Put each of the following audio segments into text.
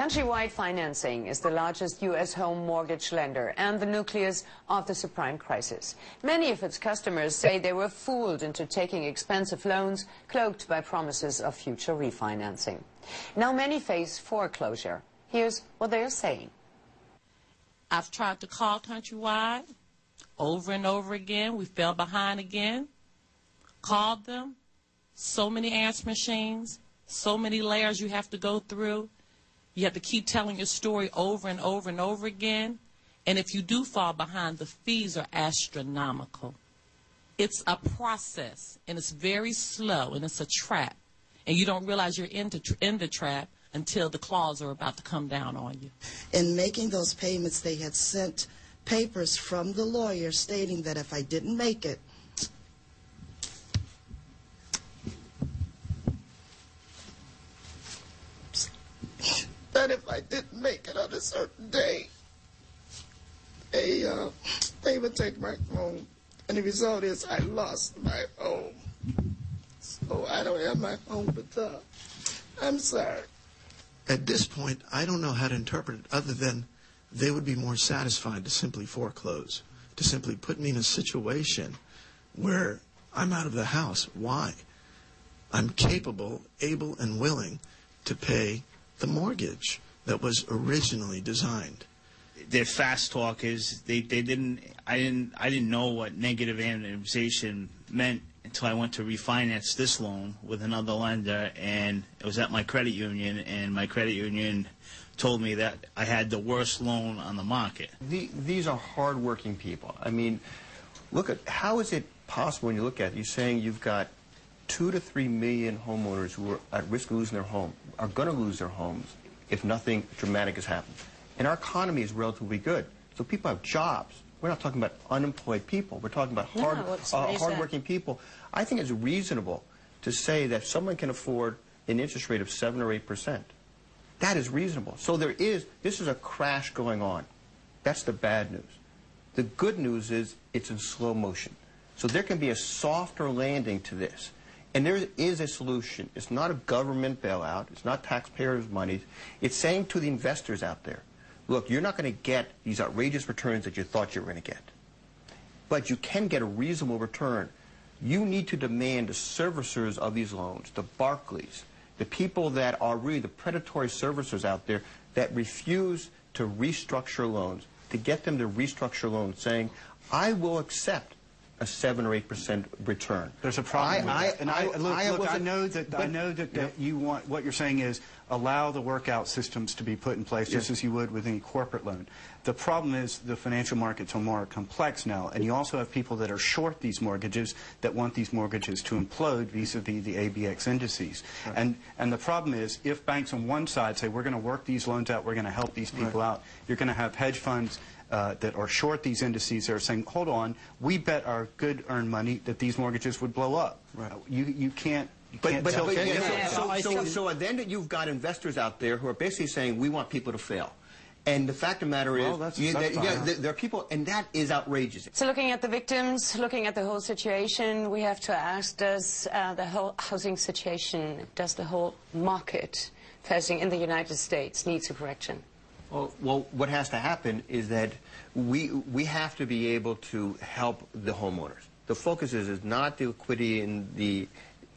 Countrywide Financing is the largest U.S. home mortgage lender and the nucleus of the subprime crisis. Many of its customers say they were fooled into taking expensive loans cloaked by promises of future refinancing. Now many face foreclosure. Here's what they are saying. I've tried to call Countrywide over and over again. We fell behind again. Called them. So many answer machines. So many layers you have to go through. You have to keep telling your story over and over and over again. And if you do fall behind, the fees are astronomical. It's a process, and it's very slow, and it's a trap. And you don't realize you're in the trap until the claws are about to come down on you. In making those payments, they had sent papers from the lawyer stating that if I didn't make it, on a certain day, they would take my home. And the result is I lost my home. So I don't have my home, but I'm sorry. At this point, I don't know how to interpret it other than they would be more satisfied to simply foreclose, to simply put me in a situation where I'm out of the house. Why? I'm capable, able, and willing to pay the mortgage that was originally designed. They're fast talkers. I didn't know what negative amortization meant until I went to refinance this loan with another lender, and it was at my credit union, and my credit union told me that I had the worst loan on the market. These are hardworking people. I mean, look at how is it possible when you look at it, you're saying you've got 2 to 3 million homeowners who are at risk of losing their home, are going to lose their homes if nothing dramatic has happened. And our economy is relatively good. So people have jobs. We're not talking about unemployed people. We're talking about hardworking people. I think it's reasonable to say that someone can afford an interest rate of 7 or 8%. That is reasonable. So this is a crash going on. That's the bad news. The good news is it's in slow motion. So there can be a softer landing to this. And there is a solution. It's not a government bailout. It's not taxpayers' money. It's saying to the investors out there, look, you're not going to get these outrageous returns that you thought you were going to get. But you can get a reasonable return. You need to demand the servicers of these loans, the Barclays, the people that are really the predatory servicers out there that refuse to restructure loans, to get them to restructure loans, saying, I will accept a 7 or 8% return. There's a problem. I know that you want, what you're saying is allow the workout systems to be put in place just as you would with any corporate loan. The problem is the financial markets are more complex now, and you also have people that are short these mortgages that want these mortgages to implode vis-a-vis the ABX indices. Right. And the problem is if banks on one side say we're going to work these loans out, we're going to help these people out, you're going to have hedge funds that are short these indices that are saying, hold on, we bet our good earned money that these mortgages would blow up. Right. You can't So then you've got investors out there who are basically saying we want people to fail. And the fact of the matter is, there are people, and that is outrageous. So looking at the victims, looking at the whole situation, we have to ask, does the whole housing situation, does the whole market facing in the United States needs a correction? Well, what has to happen is that we have to be able to help the homeowners. The focus is not the liquidity in the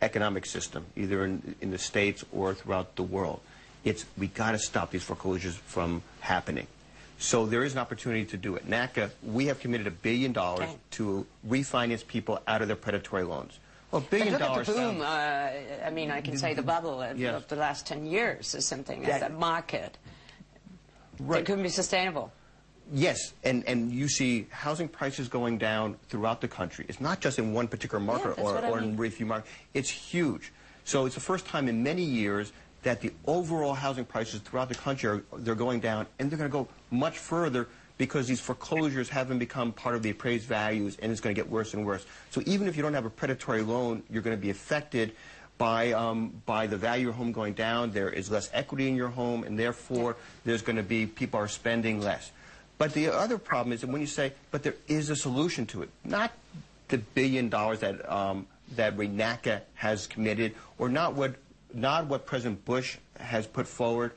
economic system, either in the States or throughout the world. It's we got to stop these foreclosures from happening. So there is an opportunity to do it. NACA, we have committed $1 billion to refinance people out of their predatory loans. Well, $1 billion. Look at the boom. I mean, I can say the bubble of the last 10 years or something. That market. Right. It couldn't be sustainable. Yes, and you see housing prices going down throughout the country. It's not just in one particular market or in very few markets. It's huge. So it's the first time in many years that the overall housing prices throughout the country they're going down, and they're going to go much further because these foreclosures haven't become part of the appraised values, and it's going to get worse and worse. So even if you don't have a predatory loan, you're going to be affected by the value of your home going down. There is less equity in your home, and therefore there's going to be people are spending less. But the other problem is that when you say, but there is a solution to it, not the $1 billion that NACA has committed, or not what President Bush has put forward,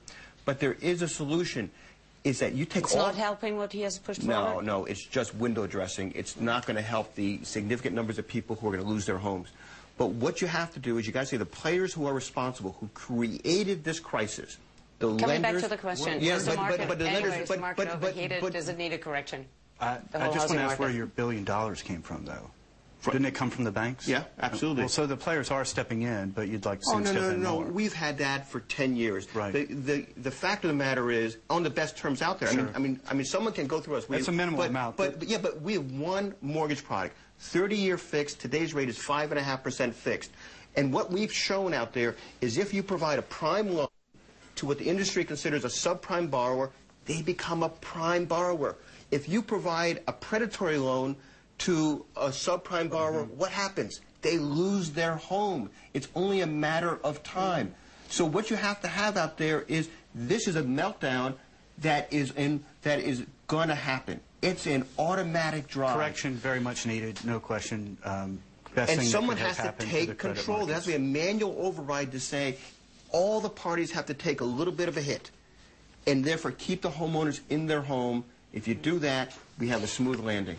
But there is a solution. Is that you take It's not helping what he has pushed forward? No, it's just window dressing. It's not going to help the significant numbers of people who are going to lose their homes. But what you have to do is you got to say the players who are responsible, who created this crisis, the lenders... Coming back to the question, yes, is the market, but the anyways, lenders, the market overheated? Does it need a correction? I just want to ask where your $1 billion came from, though. Didn't it come from the banks? Yeah, absolutely. Well, so the players are stepping in, but you'd like to see them step in more. We've had that for 10 years. Right. The fact of the matter is, on the best terms out there. Sure. I mean, someone can go through us. That's a minimal amount. But we have one mortgage product, 30-year fixed. Today's rate is 5.5% fixed. And what we've shown out there is if you provide a prime loan to what the industry considers a subprime borrower, they become a prime borrower. If you provide a predatory loan to a subprime borrower, what happens? They lose their home. It's only a matter of time. So what you have to have out there is this is a meltdown that is going to happen. It's an automatic drive. Correction very much needed, no question. And someone has to take control. There has to be a manual override to say all the parties have to take a little bit of a hit and therefore keep the homeowners in their home. If you do that, we have a smooth landing.